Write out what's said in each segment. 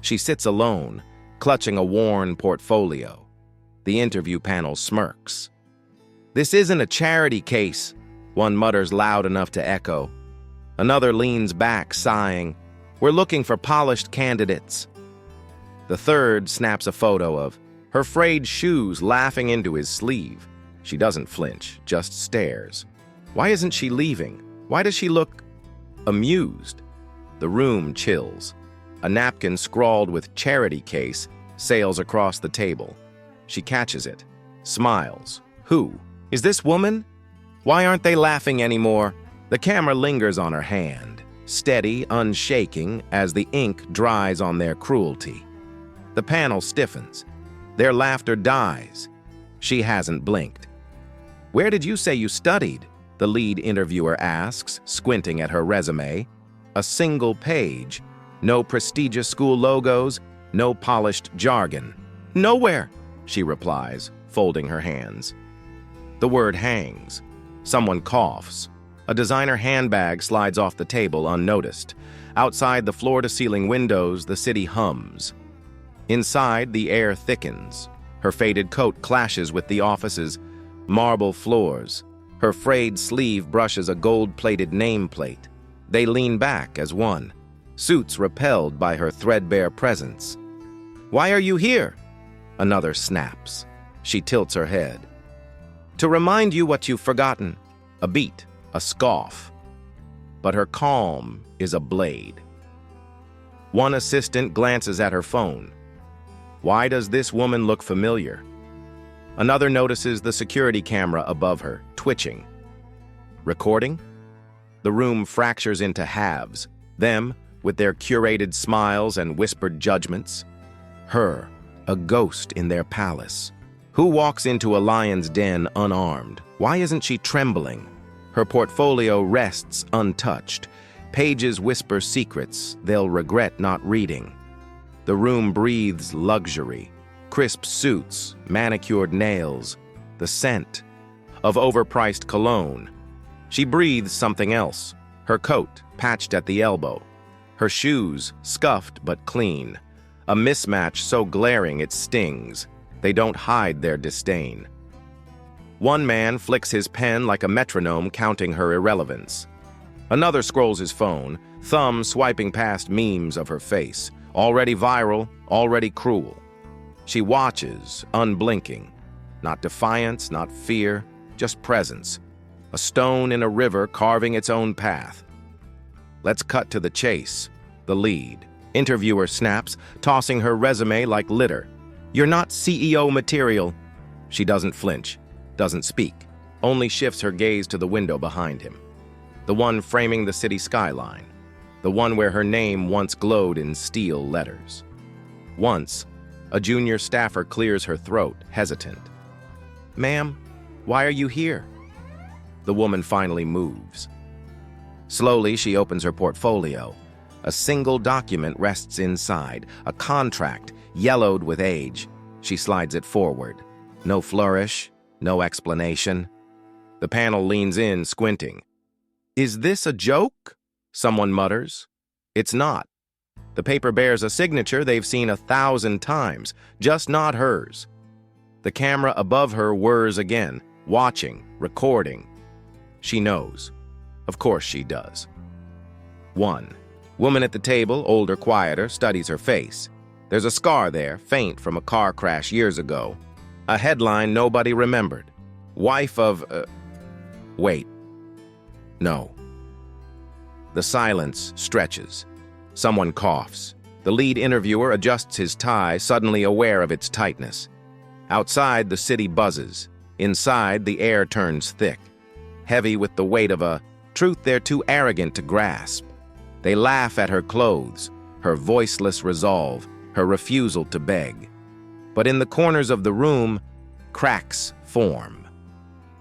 She sits alone, clutching a worn portfolio. The interview panel smirks. "This isn't a charity case," one mutters loud enough to echo. Another leans back, sighing. "We're looking for polished candidates." The third snaps a photo of her frayed shoes laughing into his sleeve. She doesn't flinch, just stares. Why isn't she leaving? Why does she look amused? The room chills. A napkin scrawled with "charity case" sails across the table. She catches it, smiles. Who? Is this woman? Why aren't they laughing anymore? The camera lingers on her hand, steady, unshaking, as the ink dries on their cruelty. The panel stiffens. Their laughter dies. She hasn't blinked. "Where did you say you studied?" the lead interviewer asks, squinting at her resume. A single page. No prestigious school logos, no polished jargon. "Nowhere," she replies, folding her hands. The word hangs. Someone coughs. A designer handbag slides off the table unnoticed. Outside the floor-to-ceiling windows, the city hums. Inside, the air thickens. Her faded coat clashes with the office's marble floors. Her frayed sleeve brushes a gold-plated nameplate. They lean back as one, suits repelled by her threadbare presence. "Why are you here?" Another snaps. She tilts her head. "To remind you what you've forgotten." A beat, a scoff. But her calm is a blade. One assistant glances at her phone. Why does this woman look familiar? Another notices the security camera above her, twitching. Recording? The room fractures into halves. Them, with their curated smiles and whispered judgments. Her, a ghost in their palace. Who walks into a lion's den unarmed? Why isn't she trembling? Her portfolio rests untouched. Pages whisper secrets they'll regret not reading. The room breathes luxury. Crisp suits, manicured nails, the scent of overpriced cologne. She breathes something else. Her coat, patched at the elbow. Her shoes, scuffed but clean. A mismatch so glaring it stings. They don't hide their disdain. One man flicks his pen like a metronome counting her irrelevance. Another scrolls his phone, thumb swiping past memes of her face. Already viral, already cruel. She watches, unblinking. Not defiance, not fear, just presence. A stone in a river carving its own path. Let's cut to the chase. The lead. Interviewer snaps, tossing her resume like litter. "You're not CEO material." She doesn't flinch, doesn't speak, only shifts her gaze to the window behind him. The one framing the city skyline. The one where her name once glowed in steel letters. Once, a junior staffer clears her throat, hesitant. "Ma'am, why are you here?" The woman finally moves. Slowly, she opens her portfolio. A single document rests inside, a contract, yellowed with age. She slides it forward. No flourish, no explanation. The panel leans in, squinting. "Is this a joke?" someone mutters. It's not. The paper bears a signature they've seen 1,000 times, just not hers. The camera above her whirs again, watching, recording. She knows. Of course she does. 1. Woman at the table, older, quieter, studies her face. There's a scar there, faint from a car crash years ago. A headline nobody remembered. Wife of, wait. No. The silence stretches. Someone coughs. The lead interviewer adjusts his tie, suddenly aware of its tightness. Outside, the city buzzes. Inside, the air turns thick, heavy with the weight of a truth they're too arrogant to grasp. They laugh at her clothes, her voiceless resolve, her refusal to beg. But in the corners of the room, cracks form.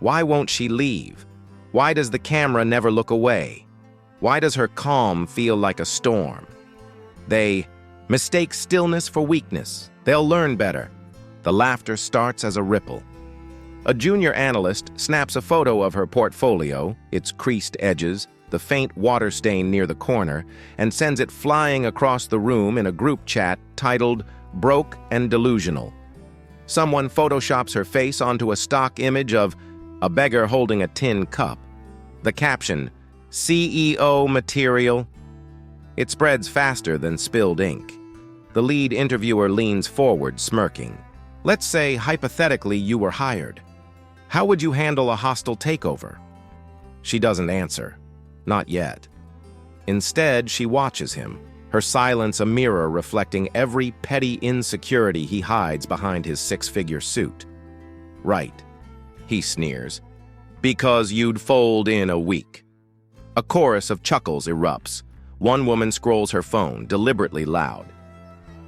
Why won't she leave? Why does the camera never look away? Why does her calm feel like a storm? They mistake stillness for weakness. They'll learn better. The laughter starts as a ripple. A junior analyst snaps a photo of her portfolio, its creased edges, the faint water stain near the corner, and sends it flying across the room in a group chat titled "Broke and Delusional." Someone photoshops her face onto a stock image of a beggar holding a tin cup. The caption, "CEO material." It spreads faster than spilled ink. The lead interviewer leans forward, smirking. "Let's say, hypothetically, you were hired. How would you handle a hostile takeover?" She doesn't answer. Not yet. Instead, she watches him, her silence a mirror reflecting every petty insecurity he hides behind his six-figure suit. "Right," he sneers. "Because you'd fold in a week." A chorus of chuckles erupts. One woman scrolls her phone, deliberately loud.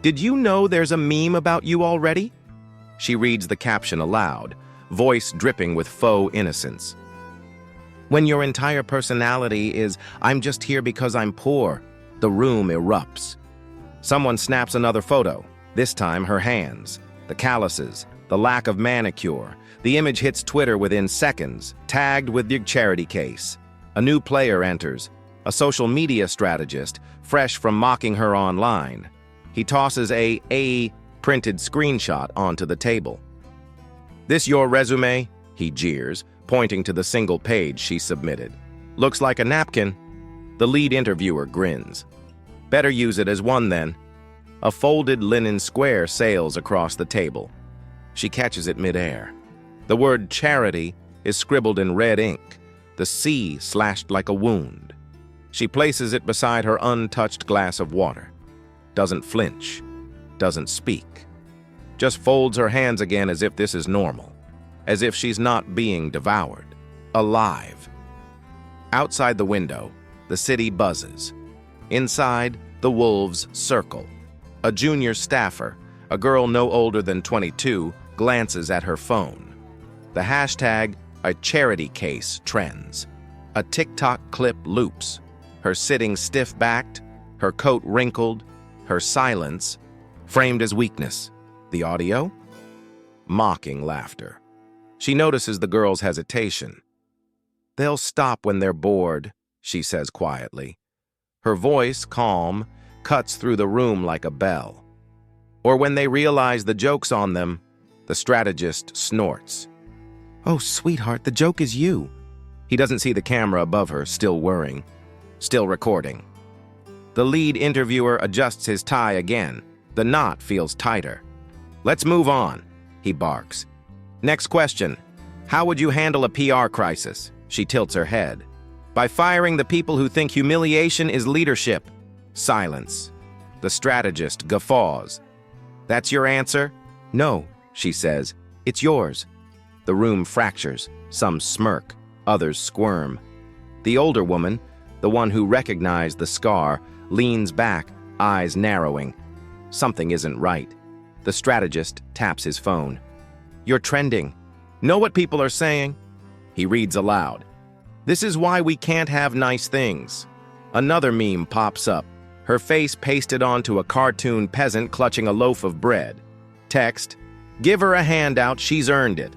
"Did you know there's a meme about you already?" She reads the caption aloud, voice dripping with faux innocence. "When your entire personality is, 'I'm just here because I'm poor,'" the room erupts. Someone snaps another photo, this time her hands, the calluses, the lack of manicure. The image hits Twitter within seconds, tagged with the charity case. A new player enters, a social media strategist, fresh from mocking her online. He tosses a printed screenshot onto the table. "This your resume?" he jeers, pointing to the single page she submitted. "Looks like a napkin." The lead interviewer grins. "Better use it as one then." A folded linen square sails across the table. She catches it midair. The word charity is scribbled in red ink, the C slashed like a wound. She places it beside her untouched glass of water. Doesn't flinch, doesn't speak. Just folds her hands again as if this is normal, as if she's not being devoured. Alive. Outside the window, the city buzzes. Inside, the wolves circle. A junior staffer, a girl no older than 22, glances at her phone. The hashtag, "a charity case," trends. A TikTok clip loops. Her sitting stiff-backed, her coat wrinkled, her silence framed as weakness. The audio? Mocking laughter. She notices the girl's hesitation. "They'll stop when they're bored," she says quietly. Her voice, calm, cuts through the room like a bell. Or when they realize the joke's on them, the strategist snorts. "Oh, sweetheart, the joke is you." He doesn't see the camera above her, still whirring, still recording. The lead interviewer adjusts his tie again. The knot feels tighter. "Let's move on," he barks. "Next question. How would you handle a PR crisis?" She tilts her head. "By firing the people who think humiliation is leadership." Silence. The strategist guffaws. "That's your answer?" "No," she says. "It's yours." The room fractures. Some smirk, others squirm. The older woman, the one who recognized the scar, leans back, eyes narrowing. Something isn't right. The strategist taps his phone. "You're trending. Know what people are saying?" He reads aloud. "This is why we can't have nice things." Another meme pops up, her face pasted onto a cartoon peasant clutching a loaf of bread. Text, "Give her a handout, she's earned it."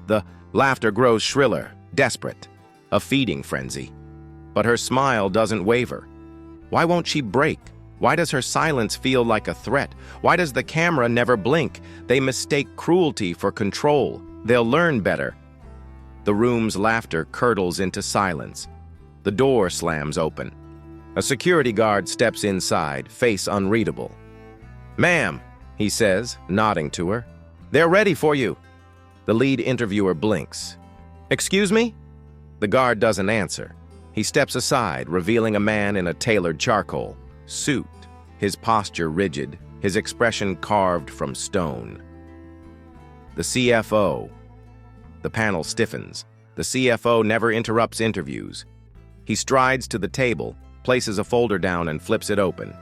The laughter grows shriller, desperate, a feeding frenzy. But her smile doesn't waver. Why won't she break? Why does her silence feel like a threat? Why does the camera never blink? They mistake cruelty for control. They'll learn better. The room's laughter curdles into silence. The door slams open. A security guard steps inside, face unreadable. "Ma'am," he says, nodding to her. "They're ready for you." The lead interviewer blinks. "Excuse me?" The guard doesn't answer. He steps aside, revealing a man in a tailored charcoal suit, his posture rigid, his expression carved from stone. The CFO. The panel stiffens. The CFO never interrupts interviews. He strides to the table, places a folder down and flips it open.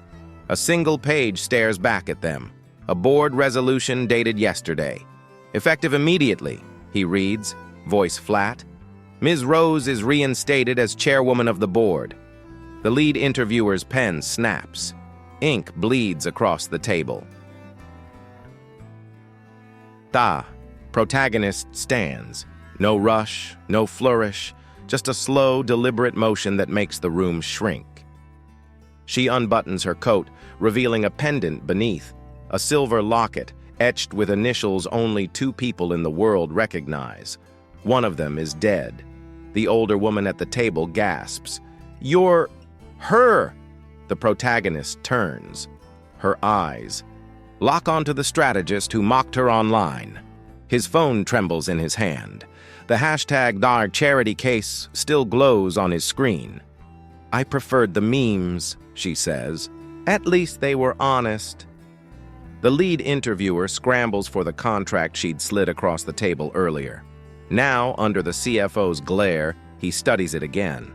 A single page stares back at them. A board resolution dated yesterday. "Effective immediately," he reads, voice flat. "Ms. Rose is reinstated as chairwoman of the board." The lead interviewer's pen snaps. Ink bleeds across the table. Protagonist stands. No rush, no flourish, just a slow, deliberate motion that makes the room shrink. She unbuttons her coat, revealing a pendant beneath, a silver locket etched with initials only 2 people in the world recognize. One of them is dead. The older woman at the table gasps, "You're her!" The protagonist turns. Her eyes lock onto the strategist who mocked her online. His phone trembles in his hand. The hashtag our charity case still glows on his screen. "I preferred the memes," she says. "At least they were honest." The lead interviewer scrambles for the contract she'd slid across the table earlier. Now, under the CFO's glare, he studies it again.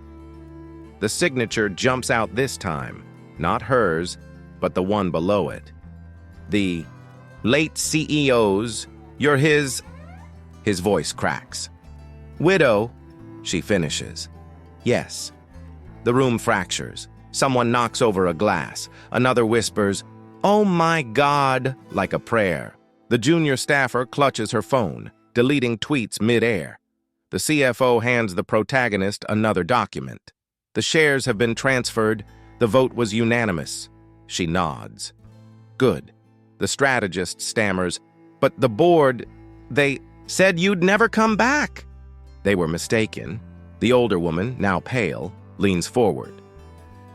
The signature jumps out this time, not hers, but the one below it. The late CEO's, "You're his..." His voice cracks. "Widow," she finishes. "Yes." The room fractures. Someone knocks over a glass. Another whispers, "Oh my God," like a prayer. The junior staffer clutches her phone, deleting tweets mid-air. The CFO hands the protagonist another document. "The shares have been transferred. The vote was unanimous." She nods. "Good." The strategist stammers, "But the board, they said you'd never come back." They were mistaken. The older woman, now pale, leans forward.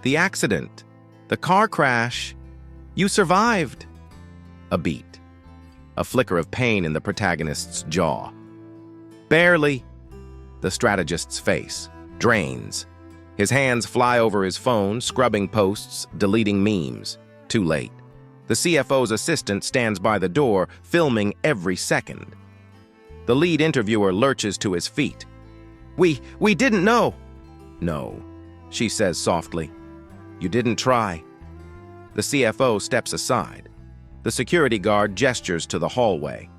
"The accident, the car crash, you survived." A beat. A flicker of pain in the protagonist's jaw. "Barely." The strategist's face drains. His hands fly over his phone, scrubbing posts, deleting memes. Too late. The CFO's assistant stands by the door, filming every second. The lead interviewer lurches to his feet. We didn't know." "No," she says softly. "You didn't try." The CFO steps aside. The security guard gestures to the hallway.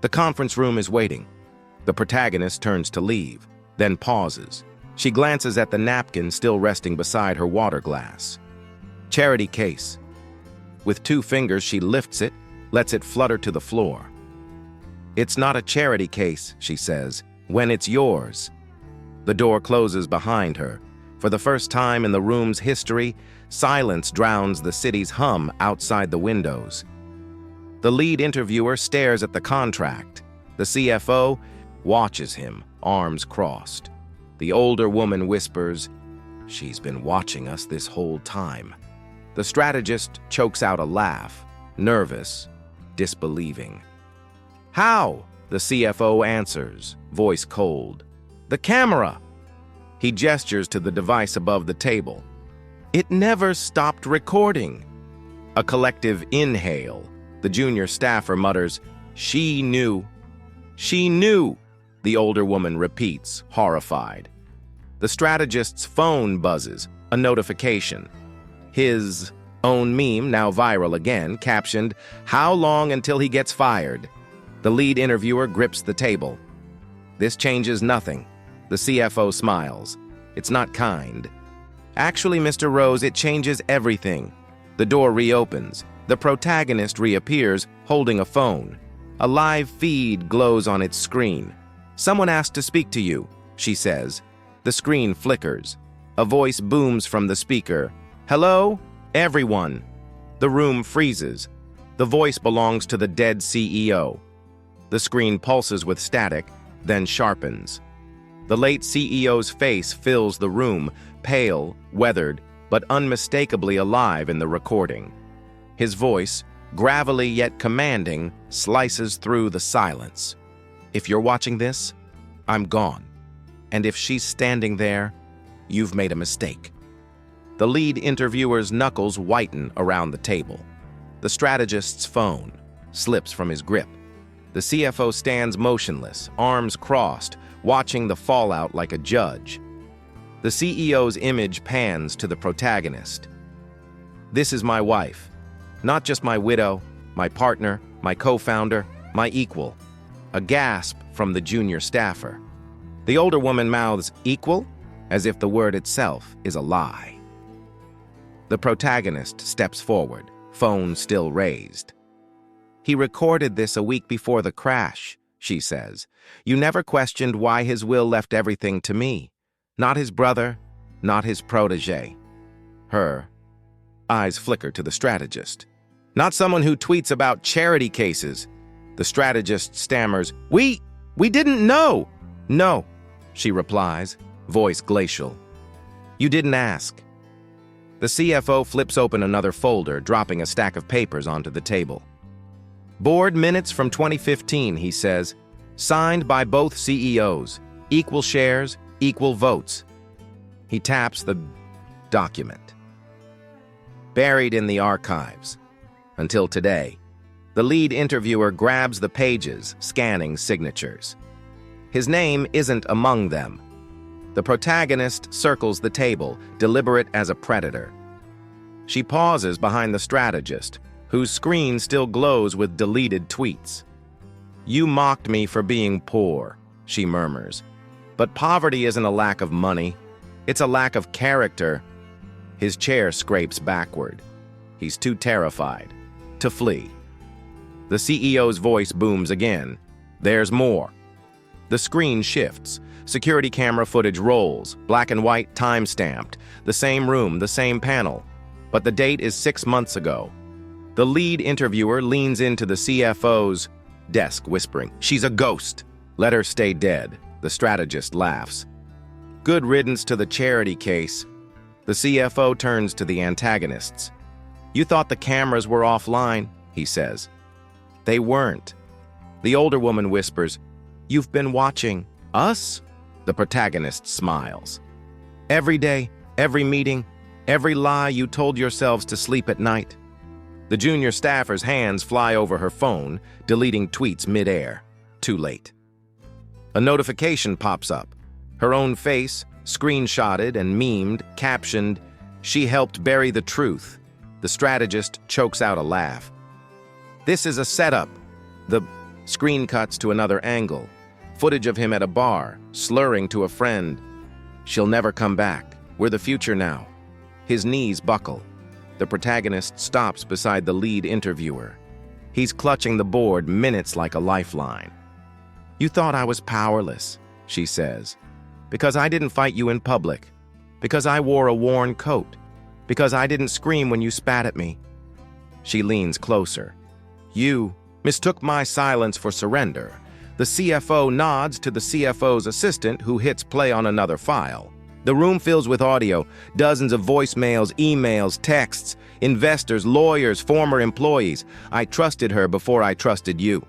The conference room is waiting. The protagonist turns to leave, then pauses. She glances at the napkin still resting beside her water glass. Charity case. With 2 fingers, she lifts it, lets it flutter to the floor. "It's not a charity case," she says, "when it's yours." The door closes behind her. For the first time in the room's history, silence drowns the city's hum outside the windows. The lead interviewer stares at the contract. The CFO watches him, arms crossed. The older woman whispers, "She's been watching us this whole time." The strategist chokes out a laugh, nervous, disbelieving. "How?" the CFO answers, voice cold. "The camera." He gestures to the device above the table. "It never stopped recording." A collective inhale. The junior staffer mutters, "She knew." "She knew," the older woman repeats, horrified. The strategist's phone buzzes, a notification. His own meme, now viral again, captioned, "How long until he gets fired?" The lead interviewer grips the table. "This changes nothing." The CFO smiles. "It's not kind." "Actually, Mr. Rose, it changes everything." The door reopens. The protagonist reappears, holding a phone. A live feed glows on its screen. "Someone asked to speak to you," she says. The screen flickers. A voice booms from the speaker. "Hello, everyone." The room freezes. The voice belongs to the dead CEO. The screen pulses with static, then sharpens. The late CEO's face fills the room, pale, weathered, but unmistakably alive in the recording. His voice, gravelly yet commanding, slices through the silence. "If you're watching this, I'm gone. And if she's standing there, you've made a mistake." The lead interviewer's knuckles whiten around the table. The strategist's phone slips from his grip. The CFO stands motionless, arms crossed, watching the fallout like a judge. The CEO's image pans to the protagonist. "This is my wife. Not just my widow, my partner, my co-founder, my equal." A gasp from the junior staffer. The older woman mouths, "Equal?" as if the word itself is a lie. The protagonist steps forward, phone still raised. "He recorded this a week before the crash," she says. "You never questioned why his will left everything to me. Not his brother, not his protege. Her eyes flicker to the strategist. Not someone who tweets about charity cases. The strategist stammers, We didn't know. No, she replies, voice glacial. You didn't ask. The CFO flips open another folder, dropping a stack of papers onto the table. Board minutes from 2015, he says, signed by both CEOs, equal shares, equal votes. He taps the document. Buried in the archives. Until today, the lead interviewer grabs the pages, scanning signatures. His name isn't among them. The protagonist circles the table, deliberate as a predator. She pauses behind the strategist, whose screen still glows with deleted tweets. You mocked me for being poor, she murmurs. But poverty isn't a lack of money. It's a lack of character. His chair scrapes backward. He's too terrified to flee. The CEO's voice booms again. There's more. The screen shifts. Security camera footage rolls, black and white, time-stamped. The same room, the same panel. But the date is 6 months ago. The lead interviewer leans into the CFO's desk, whispering, She's a ghost. Let her stay dead. The strategist laughs. Good riddance to the charity case. The CFO turns to the antagonists. You thought the cameras were offline, he says. They weren't. The older woman whispers, You've been watching us? The protagonist smiles. Every day, every meeting, every lie you told yourselves to sleep at night. The junior staffer's hands fly over her phone, deleting tweets mid-air. Too late. A notification pops up. Her own face, screenshotted and memed, captioned, She helped bury the truth. The strategist chokes out a laugh. This is a setup. The screen cuts to another angle. Footage of him at a bar, slurring to a friend. She'll never come back. We're the future now. His knees buckle. The protagonist stops beside the lead interviewer. He's clutching the board, minutes like a lifeline. You thought I was powerless, she says. Because I didn't fight you in public. Because I wore a worn coat. Because I didn't scream when you spat at me. She leans closer. You mistook my silence for surrender. The CFO nods to the CFO's assistant, who hits play on another file. The room fills with audio, dozens of voicemails, emails, texts, investors, lawyers, former employees. I trusted her before I trusted you.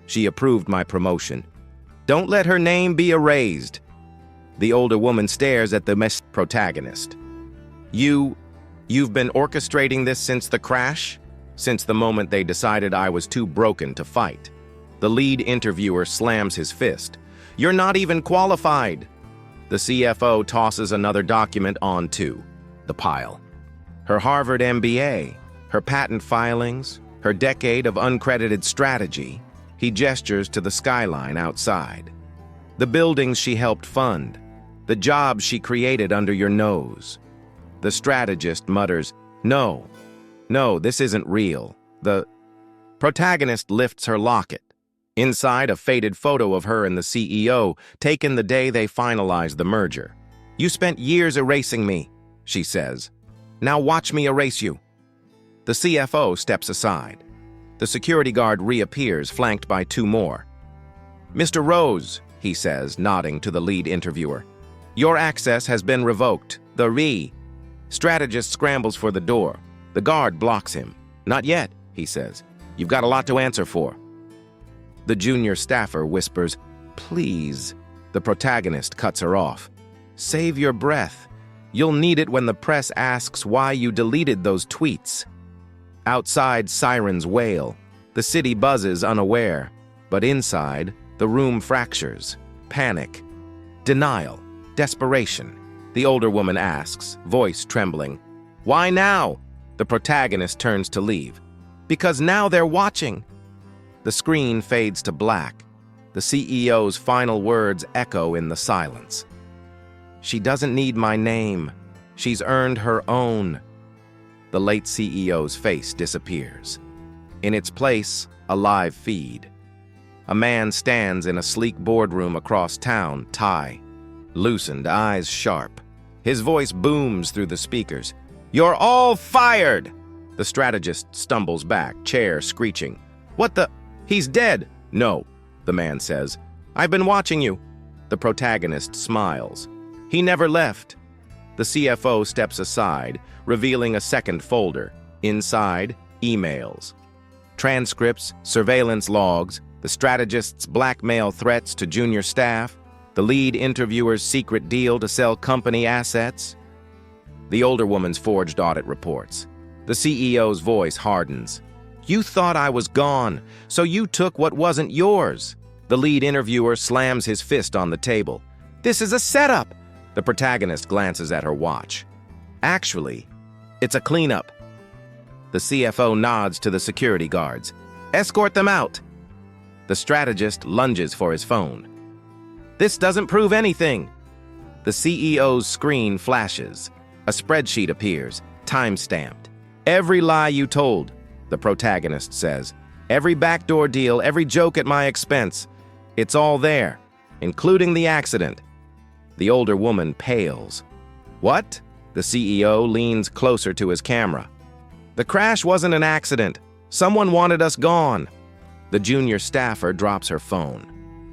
She approved my promotion. Don't let her name be erased. The older woman stares at the protagonist. You've been orchestrating this since the crash? Since the moment they decided I was too broken to fight. The lead interviewer slams his fist. You're not even qualified. The CFO tosses another document onto the pile. Her Harvard MBA, her patent filings, her decade of uncredited strategy. He gestures to the skyline outside. The buildings she helped fund. The jobs she created under your nose. The strategist mutters, No, this isn't real. The protagonist lifts her locket. Inside, a faded photo of her and the CEO, taken the day they finalized the merger. You spent years erasing me, she says. Now watch me erase you. The CFO steps aside. The security guard reappears, flanked by 2 more. Mr. Rose, he says, nodding to the lead interviewer. Your access has been revoked. The strategist scrambles for the door. The guard blocks him. Not yet, he says. You've got a lot to answer for. The junior staffer whispers, Please. The protagonist cuts her off. Save your breath. You'll need it when the press asks why you deleted those tweets. Outside, sirens wail. The city buzzes unaware. But inside, the room fractures. Panic. Denial. Desperation. The older woman asks, voice trembling. Why now? The protagonist turns to leave. Because now they're watching. The screen fades to black. The CEO's final words echo in the silence. She doesn't need my name. She's earned her own. The late CEO's face disappears. In its place, a live feed. A man stands in a sleek boardroom across town, tie. loosened, eyes sharp. His voice booms through the speakers. "You're all fired!" The strategist stumbles back, chair screeching. "What the? He's dead!" "No," the man says. "I've been watching you." The protagonist smiles. "He never left." The CFO steps aside, revealing a second folder. Inside, emails. Transcripts, surveillance logs, the strategist's blackmail threats to junior staff, the lead interviewer's secret deal to sell company assets. The older woman's forged audit reports. The CEO's voice hardens. "You thought I was gone, so you took what wasn't yours." The lead interviewer slams his fist on the table. "This is a setup." The protagonist glances at her watch. "Actually, it's a cleanup." The CFO nods to the security guards. "Escort them out." The strategist lunges for his phone. "This doesn't prove anything." The CEO's screen flashes. A spreadsheet appears, time-stamped. "Every lie you told," the protagonist says. "Every backdoor deal, every joke at my expense. It's all there, including the accident." The older woman pales. "What?" The CEO leans closer to his camera. "The crash wasn't an accident. Someone wanted us gone." The junior staffer drops her phone.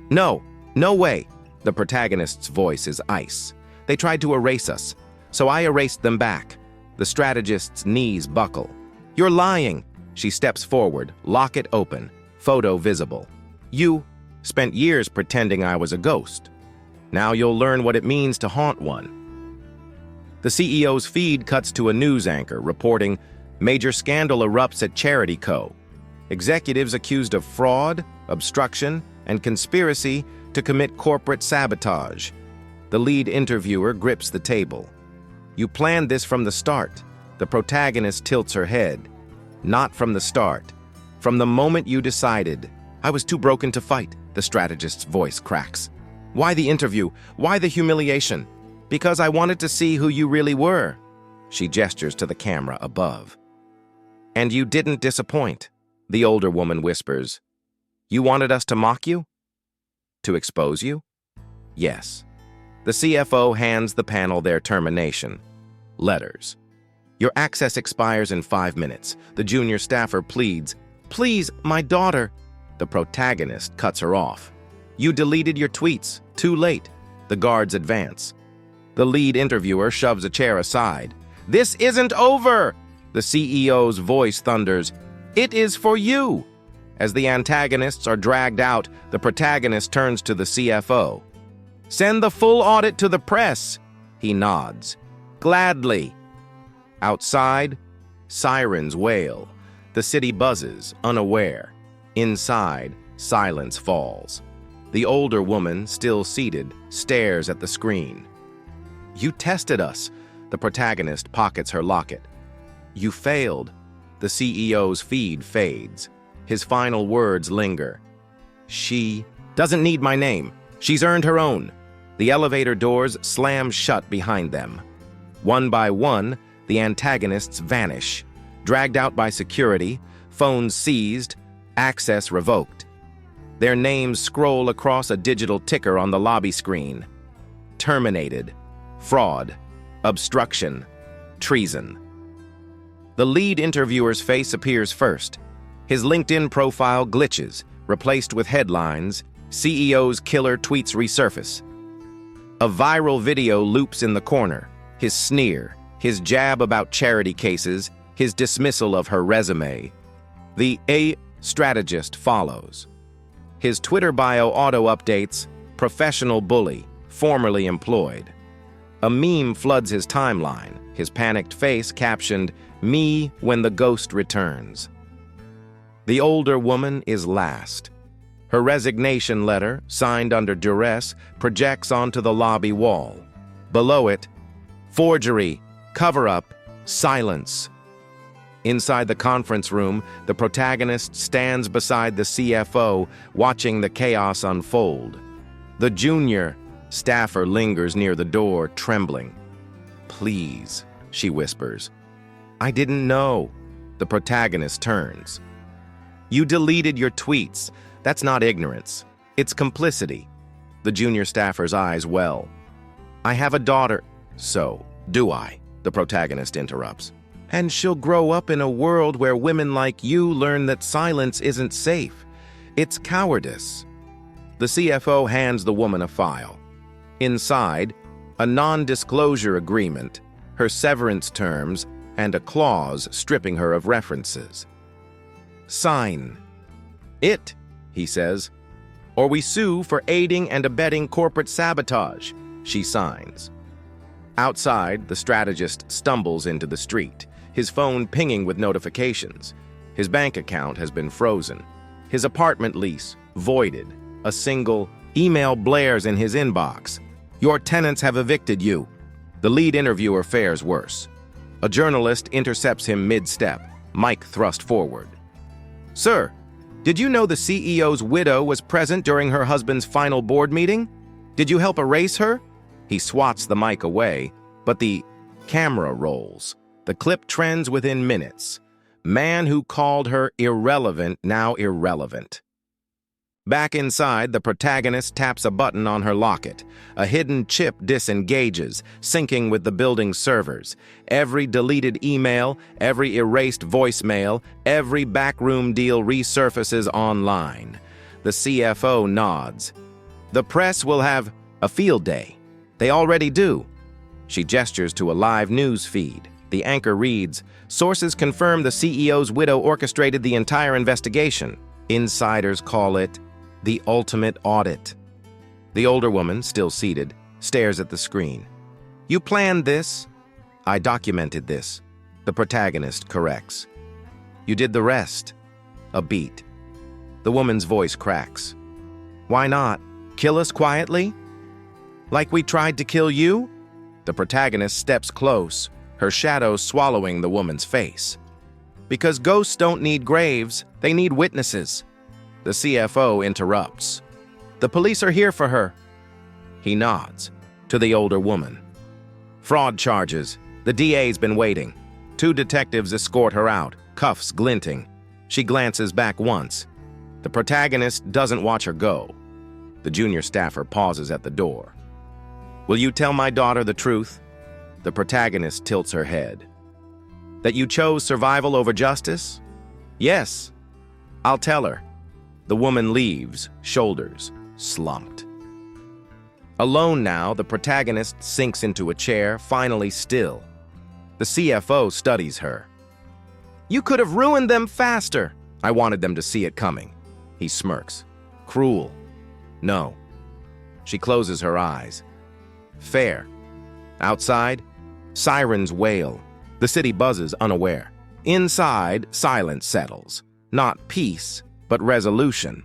"No, no way." The protagonist's voice is ice. "They tried to erase us, so I erased them back." The strategist's knees buckle. "You're lying." She steps forward, locket open, photo visible. "You spent years pretending I was a ghost. Now you'll learn what it means to haunt one." The CEO's feed cuts to a news anchor reporting, "Major scandal erupts at Charity Co. Executives accused of fraud, obstruction, and conspiracy to commit corporate sabotage." The lead interviewer grips the table. "You planned this from the start." The protagonist tilts her head. "Not from the start. From the moment you decided." "I was too broken to fight," the strategist's voice cracks. "Why the interview? Why the humiliation?" "Because I wanted to see who you really were." She gestures to the camera above. "And you didn't disappoint," the older woman whispers. "You wanted us to mock you? To expose you?" "Yes." The CFO hands the panel their termination. Letters. "Your access expires in 5 minutes. The junior staffer pleads. "Please, my daughter." The protagonist cuts her off. "You deleted your tweets. Too late." The guards advance. The lead interviewer shoves a chair aside. "This isn't over!" The CEO's voice thunders. "It is for you!" As the antagonists are dragged out, the protagonist turns to the CFO. "Send the full audit to the press." He nods. "Gladly." Outside, sirens wail. The city buzzes, unaware. Inside, silence falls. The older woman, still seated, stares at the screen. "You tested us." The protagonist pockets her locket. "You failed." The CEO's feed fades. His final words linger. "She doesn't need my name. She's earned her own." The elevator doors slam shut behind them. One by one, the antagonists vanish, dragged out by security, phones seized, access revoked. Their names scroll across a digital ticker on the lobby screen. Terminated. Fraud. Obstruction. Treason. The lead interviewer's face appears first. His LinkedIn profile glitches, replaced with headlines, "CEO's killer tweets resurface." A viral video loops in the corner, his sneer, his jab about charity cases, his dismissal of her resume. The strategist follows. His Twitter bio auto-updates, "Professional bully, formerly employed." A meme floods his timeline, his panicked face captioned, "Me when the ghost returns." The older woman is last. Her resignation letter, signed under duress, projects onto the lobby wall. Below it, forgery, cover-up, silence. Inside the conference room, the protagonist stands beside the CFO, watching the chaos unfold. The junior staffer lingers near the door, trembling. "Please," she whispers. "I didn't know." The protagonist turns. "You deleted your tweets. That's not ignorance. It's complicity." The junior staffer's eyes well. I have a daughter. So, do I? The protagonist interrupts. And she'll grow up in a world where women like you learn that silence isn't safe. It's cowardice. The CFO hands the woman a file. Inside, a non-disclosure agreement, her severance terms, and a clause stripping her of references. Sign. It, he says, or we sue for aiding and abetting corporate sabotage. She signs. Outside, the strategist stumbles into the street, his phone pinging with notifications. His bank account has been frozen. His apartment lease voided. A single email blares in his inbox. Your tenants have evicted you. The lead interviewer fares worse. A journalist intercepts him mid-step, mic thrust forward. Sir, did you know the CEO's widow was present during her husband's final board meeting? Did you help erase her? He swats the mic away, but the camera rolls. The clip trends within minutes. Man who called her irrelevant, now irrelevant. Back inside, the protagonist taps a button on her locket. A hidden chip disengages, syncing with the building's servers. Every deleted email, every erased voicemail, every backroom deal resurfaces online. The CFO nods. The press will have a field day. They already do. She gestures to a live news feed. The anchor reads, sources confirm the CEO's widow orchestrated the entire investigation. Insiders call it the ultimate audit. The older woman, still seated, stares at the screen. You planned this? I documented this. The protagonist corrects. You did the rest. A beat. The woman's voice cracks. Why not? Kill us quietly? Like we tried to kill you? The protagonist steps close, her shadow swallowing the woman's face. Because ghosts don't need graves, they need witnesses. The CFO interrupts. The police are here for her. He nods to the older woman. Fraud charges. The DA's been waiting. 2 detectives escort her out, cuffs glinting. She glances back once. The protagonist doesn't watch her go. The junior staffer pauses at the door. Will you tell my daughter the truth? The protagonist tilts her head. That you chose survival over justice? Yes. I'll tell her. The woman leaves, shoulders slumped. Alone now, the protagonist sinks into a chair, finally still. The CFO studies her. You could have ruined them faster. I wanted them to see it coming. He smirks. Cruel. No. She closes her eyes. Fair. Outside, sirens wail. The city buzzes unaware. Inside, silence settles. Not peace, but resolution.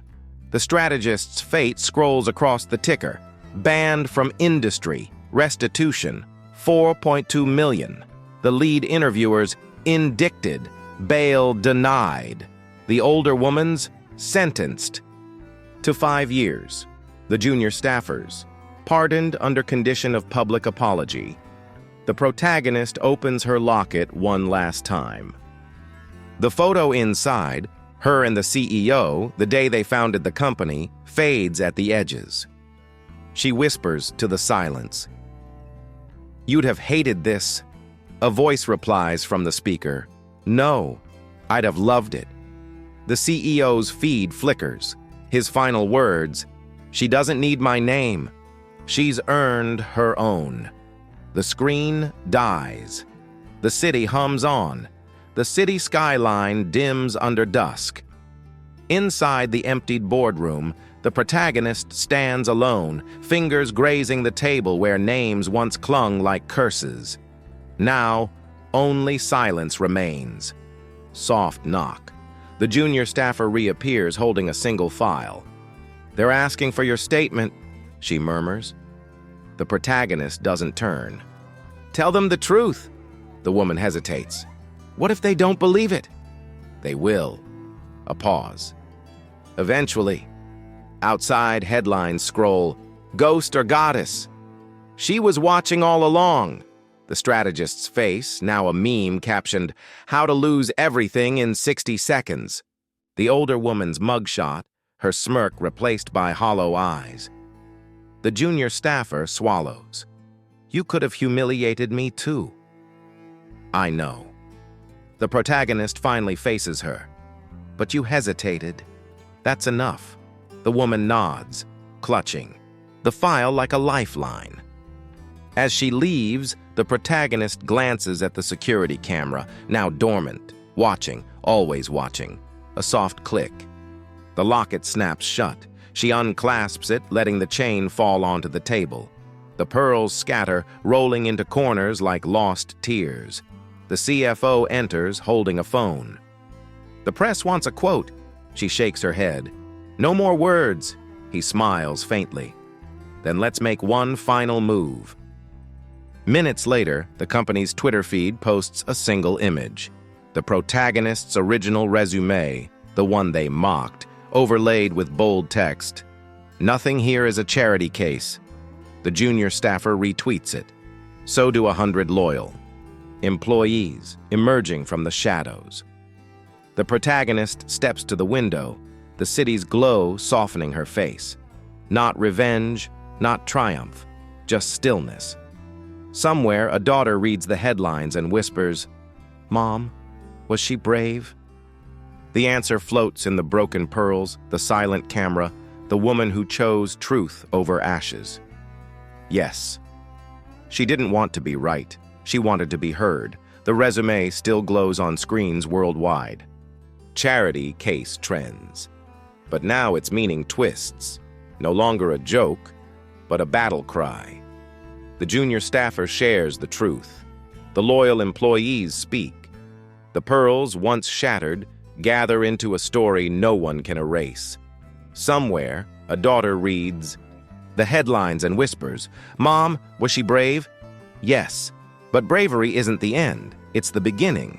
The strategist's fate scrolls across the ticker. Banned from industry. Restitution. 4.2 million. The lead interviewer's indicted. Bail denied. The older woman's sentenced to 5 years. The junior staffers pardoned under condition of public apology. The protagonist opens her locket one last time. The photo inside, her and the CEO, the day they founded the company, fades at the edges. She whispers to the silence. You'd have hated this. A voice replies from the speaker. No, I'd have loved it. The CEO's feed flickers. His final words, she doesn't need my name. She's earned her own. The screen dies. The city hums on. The city skyline dims under dusk. Inside the emptied boardroom, the protagonist stands alone, fingers grazing the table where names once clung like curses. Now, only silence remains. Soft knock. The junior staffer reappears holding a single file. They're asking for your statement, she murmurs. The protagonist doesn't turn. Tell them the truth. The woman hesitates. What if they don't believe it? They will. A pause. Eventually. Outside, headlines scroll, Ghost or Goddess? She was watching all along. The strategist's face, now a meme captioned, How to Lose Everything in 60 Seconds. The older woman's mugshot, her smirk replaced by hollow eyes. The junior staffer swallows. You could have humiliated me too. I know. The protagonist finally faces her. But you hesitated. That's enough. The woman nods, clutching the file like a lifeline. As she leaves, the protagonist glances at the security camera, now dormant, watching, always watching. A soft click. The locket snaps shut. She unclasps it, letting the chain fall onto the table. The pearls scatter, rolling into corners like lost tears. The CFO enters, holding a phone. The press wants a quote. She shakes her head. No more words. He smiles faintly. Then let's make one final move. Minutes later, the company's Twitter feed posts a single image. The protagonist's original resume, the one they mocked, overlaid with bold text. Nothing here is a charity case. The junior staffer retweets it. So do 100 loyal employees emerging from the shadows. The protagonist steps to the window, the city's glow softening her face. Not revenge, not triumph, just stillness. Somewhere, a daughter reads the headlines and whispers, "Mom, was she brave?" The answer floats in the broken pearls, the silent camera, the woman who chose truth over ashes. Yes. She didn't want to be right. She wanted to be heard. The resume still glows on screens worldwide. Charity case trends. But now its meaning twists. No longer a joke, but a battle cry. The junior staffer shares the truth. The loyal employees speak. The pearls, once shattered, gather into a story no one can erase. Somewhere, a daughter reads the headlines and whispers, "Mom, was she brave?" Yes, but bravery isn't the end, it's the beginning.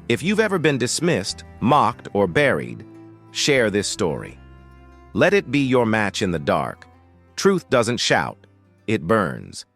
If you've ever been dismissed, mocked, or buried, share this story. Let it be your match in the dark. Truth doesn't shout, it burns.